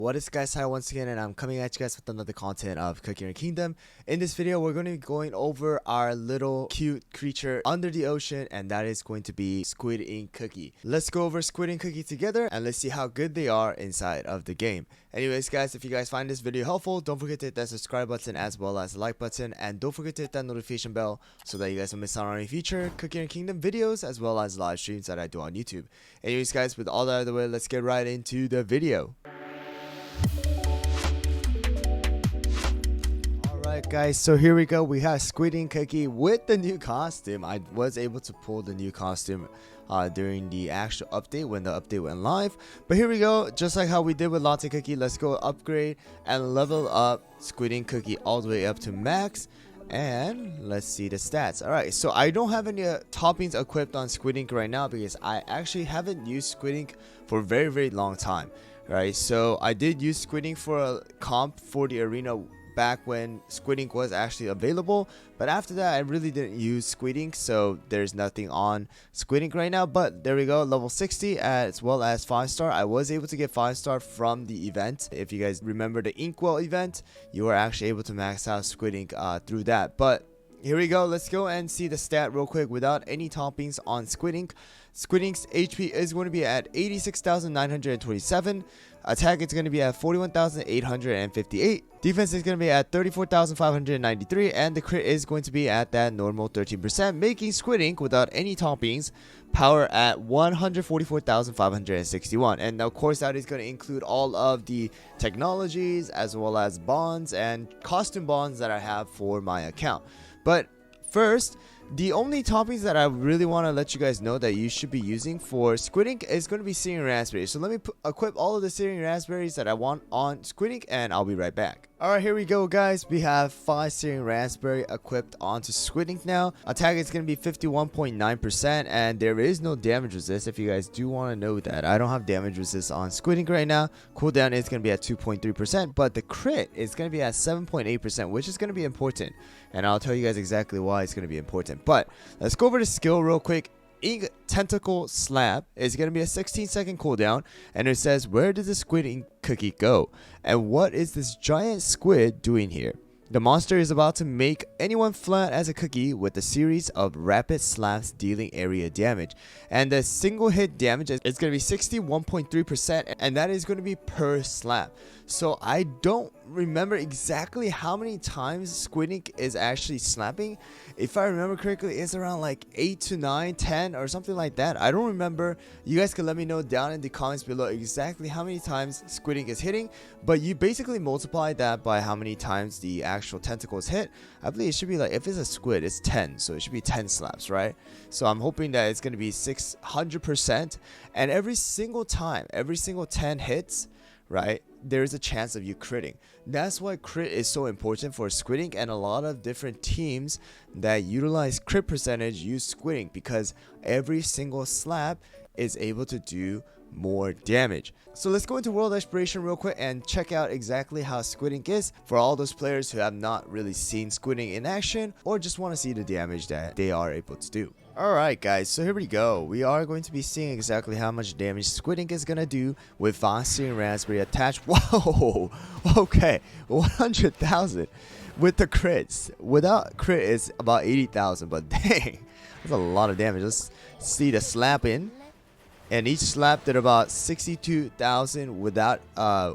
What is guys, hi once again, and I'm coming at you guys with another content of Cookie Ink Kingdom. In this video, we're going to be going over our little cute creature under the ocean, and that is going to be Squid Ink Cookie. Let's go over Squid Ink Cookie together, and let's see how good they are inside of the game. Anyways guys, if you guys find this video helpful, don't forget to hit that subscribe button as well as the like button, and don't forget to hit that notification bell so that you guys don't miss out on any future Cookie Ink Kingdom videos as well as live streams that I do on YouTube. Anyways guys, with all that out of the way, let's get right into the video. Alright guys, so here we go. We have Squid Ink Cookie with the new costume. I was able to pull the new costume during the actual update when the update went live. But here we go, just like how we did with Latte Cookie, let's go upgrade and level up Squid Ink Cookie all the way up to max. And let's see the stats. Alright, so I don't have any toppings equipped on Squid Ink right now because I actually haven't used Squid Ink for a very long time. Right, so I did use Squid Ink for a comp for the arena back when Squid Ink was actually available, but after that I really didn't use Squid Ink, so there's nothing on Squid Ink right now. But there we go, level 60 as well as 5-star. I was able to get 5-star from the event. If you guys remember the Inkwell event, you were actually able to max out Squid Ink through that. But here we go, let's go and see the stat real quick without any toppings on Squid Ink. Squid Ink's HP is going to be at 86,927. Attack is going to be at 41,858. Defense is going to be at 34,593. And the crit is going to be at that normal 13%, making Squid Ink without any toppings power at 144,561. And of course that is going to include all of the technologies as well as bonds and costume bonds that I have for my account. But first, the only toppings that I really want to let you guys know that you should be using for Squid Ink is going to be Searing Raspberries. So let me equip all of the Searing Raspberries that I want on Squid Ink, and I'll be right back. Alright, here we go guys. We have 5 Searing Raspberry equipped onto Squid Ink now. Attack is going to be 51.9%, and there is no damage resist if you guys do want to know that. I don't have damage resist on Squid Ink right now. Cooldown is going to be at 2.3%, but the crit is going to be at 7.8%, which is going to be important. And I'll tell you guys exactly why it's going to be important. But let's go over the skill real quick. Ink Tentacle Slap is going to be a 16-second cooldown, and it says, where did the Squid Ink Cookie go? And what is this giant squid doing here? The monster is about to make anyone flat as a cookie with a series of rapid slaps dealing area damage. And the single hit damage is going to be 61.3%, and that is going to be per slap. So I don't remember exactly how many times Squid Ink is actually slapping. If I remember correctly, it's around like 8 to 9, 10 or something like that. I don't remember. You guys can let me know down in the comments below exactly how many times Squid Ink is hitting. But you basically multiply that by how many times the actual tentacles hit. I believe it should be like, if it's a squid, it's 10. So it should be 10 slaps, right? So I'm hoping that it's going to be 600%. And every single time, every single 10 hits, right, there's a chance of you critting. That's why crit is so important for Squid Ink, and a lot of different teams that utilize crit percentage use Squid Ink because every single slap is able to do more damage. So let's go into World Exploration real quick and check out exactly how Squid Ink is for all those players who have not really seen Squid Ink in action or just want to see the damage that they are able to do. Alright guys, so here we go. We are going to be seeing exactly how much damage Squid Ink is going to do with 5 Searing Raspberry attached. Whoa! Okay, 100,000 with the crits. Without crit is about 80,000, but dang, that's a lot of damage. Let's see the slap in. And each slap did about 62,000 without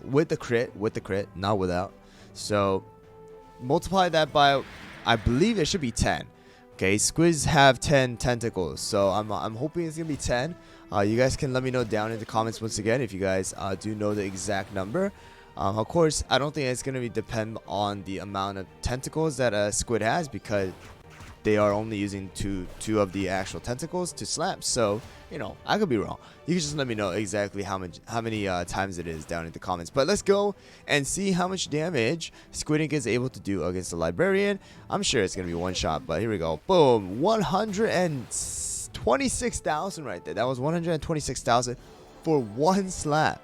with the crit, not without. So multiply that by, I believe it should be 10. Okay, squids have 10 tentacles, so I'm hoping it's gonna be 10. You guys can let me know down in the comments once again if you guys do know the exact number. Of course, I don't think it's gonna depend on the amount of tentacles that a squid has because they are only using two of the actual tentacles to slap. So, you know, I could be wrong. You can just let me know exactly how many times it is down in the comments. But let's go and see how much damage Squid Ink is able to do against the Librarian. I'm sure it's going to be one shot, but here we go. Boom. 126,000 right there. That was 126,000 for one slap.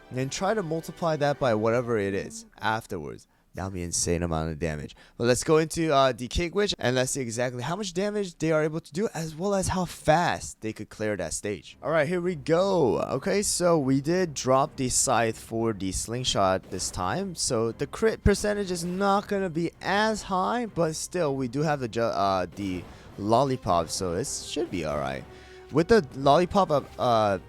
And then try to multiply that by whatever it is afterwards. That'll be an insane amount of damage. But let's go into the Cake Witch and let's see exactly how much damage they are able to do, as well as how fast they could clear that stage. Alright, here we go. Okay, so we did drop the scythe for the slingshot this time. So the crit percentage is not going to be as high, but still we do have the lollipop, so it should be alright. With the lollipop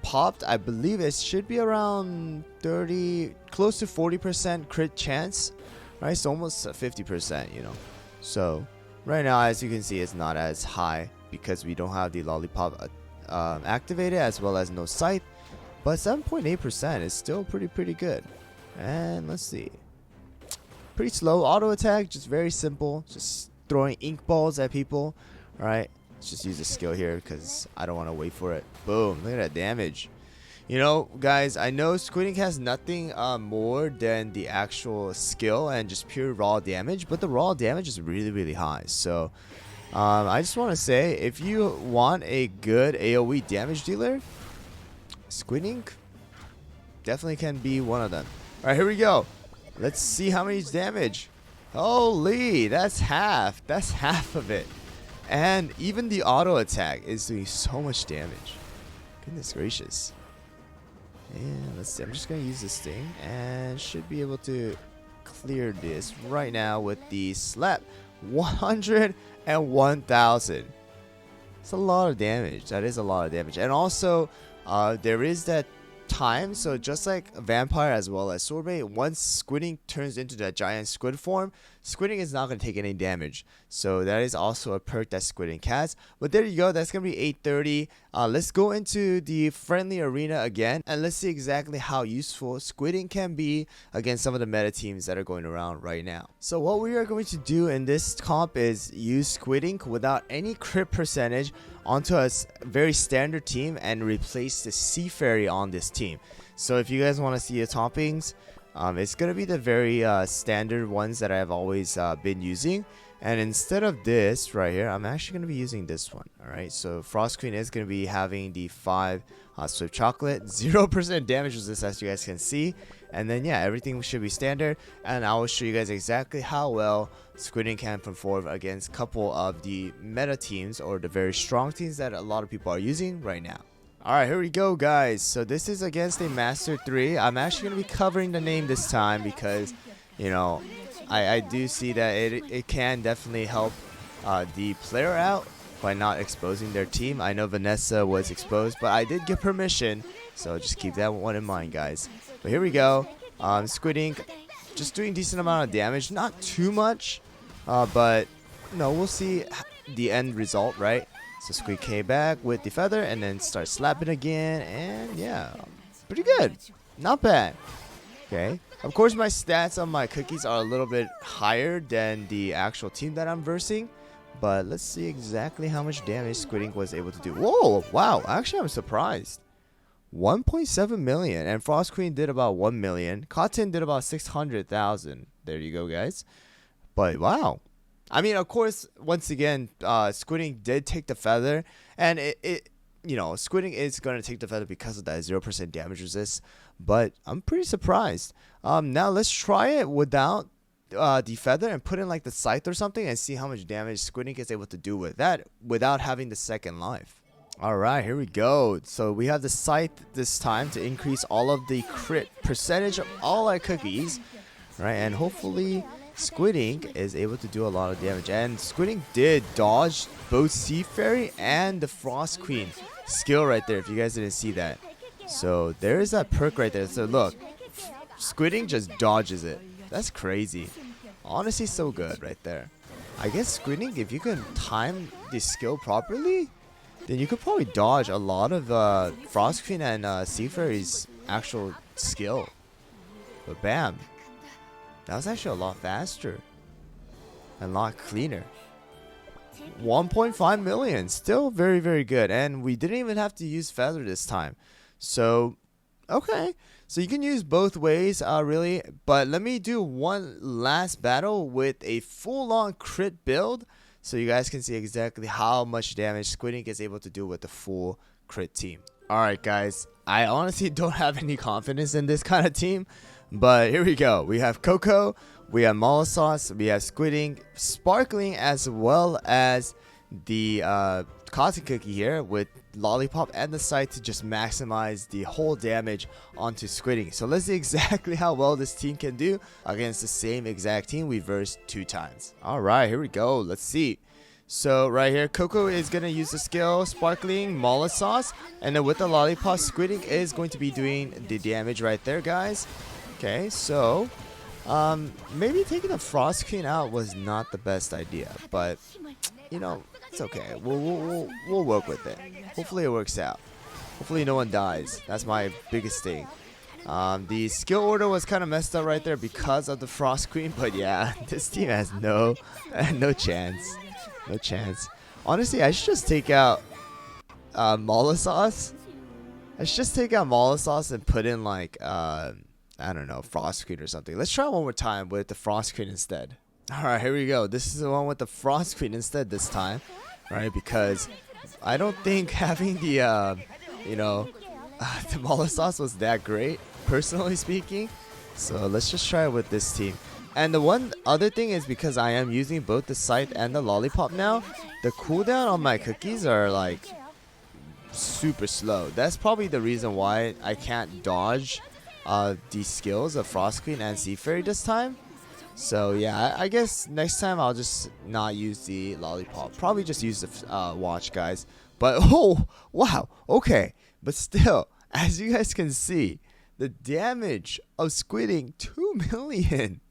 popped, I believe it should be around 30, close to 40% crit chance. Right, so almost 50%, you know. So right now, as you can see, it's not as high because we don't have the lollipop activated, as well as no scythe. But 7.8% is still pretty good. And let's see, pretty slow auto attack, just very simple, just throwing ink balls at people. All right, let's just use a skill here because I don't want to wait for it. Boom! Look at that damage. You know, guys, I know Squid Ink has nothing more than the actual skill and just pure raw damage, but the raw damage is really high. So I just want to say, if you want a good AoE damage dealer, Squid Ink definitely can be one of them. All right, here we go. Let's see how much damage. Holy, that's half. That's half of it. And even the auto attack is doing so much damage. Goodness gracious. And let's see, I'm just going to use this thing and should be able to clear this right now with the slap. 101,000. It's a lot of damage. That is a lot of damage. And also, there is that time, so just like a vampire as well as Sorbet, once Squid Ink turns into that giant squid form, Squid Ink is not going to take any damage. So that is also a perk that Squid Ink has. But there you go, that's going to be 830. Let's go into the friendly arena again and let's see exactly how useful Squid Ink can be against some of the meta teams that are going around right now. So what we are going to do in this comp is use Squid Ink without any crit percentage onto a very standard team and replace the Sea Fairy on this team. So if you guys want to see the toppings, it's going to be the very standard ones that I've always been using. And instead of this right here, I'm actually going to be using this one. Alright, so Frost Queen is going to be having the 5 Swift Chocolate. 0% damage resist, as you guys can see. And then yeah, everything should be standard. And I will show you guys exactly how well Squid Ink can perform against a couple of the meta teams, or the very strong teams that a lot of people are using right now. Alright, here we go, guys. So this is against a Master 3. I'm actually going to be covering the name this time because, you know, I do see that it can definitely help the player out by not exposing their team. I know Vanessa was exposed, but I did get permission, so just keep that one in mind, guys. But here we go. Squid Ink just doing decent amount of damage, not too much, but you know, we'll see the end result, right? So Squid came back with the feather and then start slapping again, and yeah, pretty good, not bad. Okay, of course my stats on my cookies are a little bit higher than the actual team that I'm versing, but let's see exactly how much damage Squid Ink was able to do. Whoa, wow, actually I'm surprised. 1.7 million, and Frost Queen did about 1 million. Cotton did about 600,000. There you go, guys. But wow, I mean, of course, once again, Squid Ink did take the feather, and it you know, Squid Ink is going to take the feather because of that 0% damage resist, but I'm pretty surprised. Now let's try it without the feather and put in like the scythe or something and see how much damage Squid Ink is able to do with that without having the second life. Alright, here we go. So we have the scythe this time to increase all of the crit percentage of all our cookies, right? And hopefully Squid Ink is able to do a lot of damage. And Squid Ink did dodge both Sea Fairy and the Frost Queen skill right there, if you guys didn't see that. So there is that perk right there. So look, Squid Ink just dodges it. That's crazy. Honestly, so good right there. I guess Squid Ink, if you can time the skill properly, then you could probably dodge a lot of Frost Queen and Sea Fairy's actual skill. But bam, that was actually a lot faster and a lot cleaner. 1.5 million, still very good, and we didn't even have to use feather this time. So okay, so you can use both ways really, but let me do one last battle with a full-on crit build so you guys can see exactly how much damage Squid Ink is able to do with the full crit team. Alright guys, I honestly don't have any confidence in this kind of team, but here we go. We have Coco we have Mala Sauce, we have Squid Ink, Sparkling, as well as the Cotton Cookie here with Lollipop and the side to just maximize the whole damage onto Squid Ink. So let's see exactly how well this team can do against the same exact team we versed 2 times. Alright, here we go. Let's see. So right here, Coco is going to use the skill Sparkling, Mala Sauce, and then with the Lollipop, Squid Ink is going to be doing the damage right there, guys. Okay, so maybe taking the Frost Queen out was not the best idea, but you know, it's okay. We'll work with it. Hopefully it works out. Hopefully no one dies. That's my biggest thing. The skill order was kind of messed up right there because of the Frost Queen, but yeah, this team has no chance. No chance. Honestly, I should just take out Mala Sauce. I should just take out Mala Sauce and put in like I don't know, Frost Queen or something. Let's try one more time with the Frost Queen instead. Alright, here we go. This is the one with the Frost Queen instead this time. Right, because I don't think having the the Mala Sauce was that great, personally speaking. So let's just try it with this team. And the one other thing is, because I am using both the Scythe and the Lollipop now, the cooldown on my cookies are like super slow. That's probably the reason why I can't dodge these skills of Frost Queen and Sea Fairy this time. So yeah, I guess next time I'll just not use the Lollipop. Probably just use the watch, guys. But oh wow, okay. But still, as you guys can see, the damage of Squid Ink 2 million.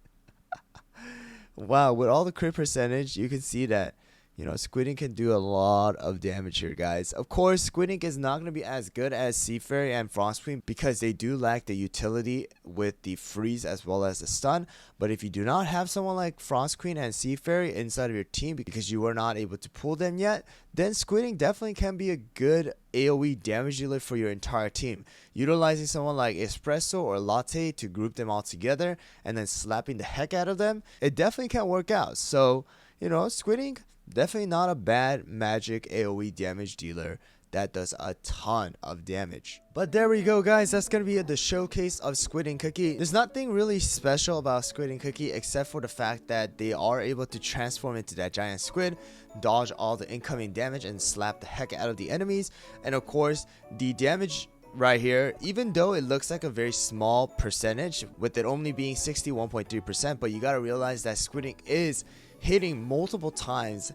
Wow, with all the crit percentage, you can see that, you know, Squid Ink can do a lot of damage here, guys. Of course, Squid Ink is not going to be as good as Sea Fairy and Frost Queen because they do lack the utility with the freeze as well as the stun. But if you do not have someone like Frost Queen and Sea Fairy inside of your team because you were not able to pull them yet, then Squid Ink definitely can be a good AoE damage dealer for your entire team. Utilizing someone like Espresso or Latte to group them all together and then slapping the heck out of them, it definitely can work out. So, you know, Squid Ink, definitely not a bad magic AoE damage dealer that does a ton of damage. But there we go, guys. That's gonna be the showcase of Squid Ink Cookie. There's nothing really special about Squid Ink Cookie except for the fact that they are able to transform into that giant squid, dodge all the incoming damage, and slap the heck out of the enemies. And of course, the damage right here, even though it looks like a very small percentage with it only being 61.3%, but you gotta realize that Squid Ink is hitting multiple times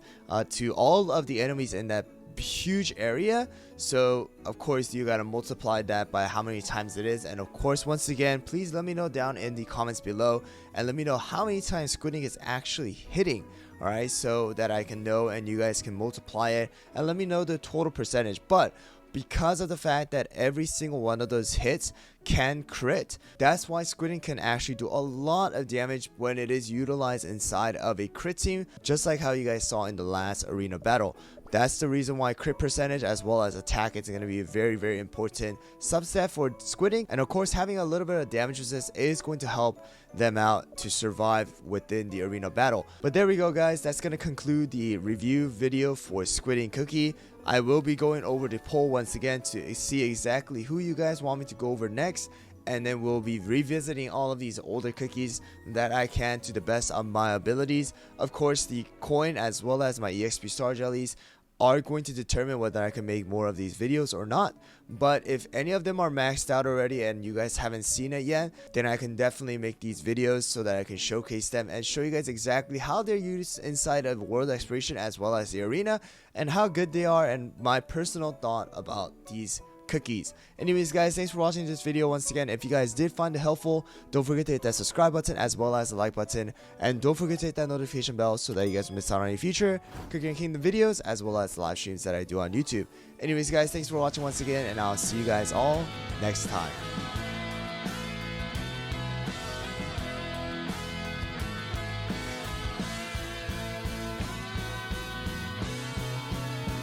to all of the enemies in that huge area. So of course you gotta multiply that by how many times it is. And of course, once again, please let me know down in the comments below and let me know how many times Squid Ink is actually hitting. Alright, so that I can know and you guys can multiply it and let me know the total percentage. But because of the fact that every single one of those hits can crit, that's why Squid Ink can actually do a lot of damage when it is utilized inside of a crit team, just like how you guys saw in the last arena battle. That's the reason why crit percentage as well as attack is going to be a very, very important subset for Squid Ink. And of course, having a little bit of damage resist is going to help them out to survive within the arena battle. But there we go, guys. That's going to conclude the review video for Squid Ink Cookie. I will be going over the poll once again to see exactly who you guys want me to go over next. And then we'll be revisiting all of these older cookies that I can to the best of my abilities. Of course, the coin as well as my EXP star jellies are going to determine whether I can make more of these videos or not. But if any of them are maxed out already and you guys haven't seen it yet, then I can definitely make these videos so that I can showcase them and show you guys exactly how they're used inside of World Exploration as well as the arena, and how good they are and my personal thought about these cookies. Anyways, guys, thanks for watching this video once again. If you guys did find it helpful, don't forget to hit that subscribe button as well as the like button, and don't forget to hit that notification bell so that you guys don't miss out on any future Cookie and Kingdom videos as well as the live streams that I do on YouTube. Anyways, guys, thanks for watching once again, and I'll see you guys all next time.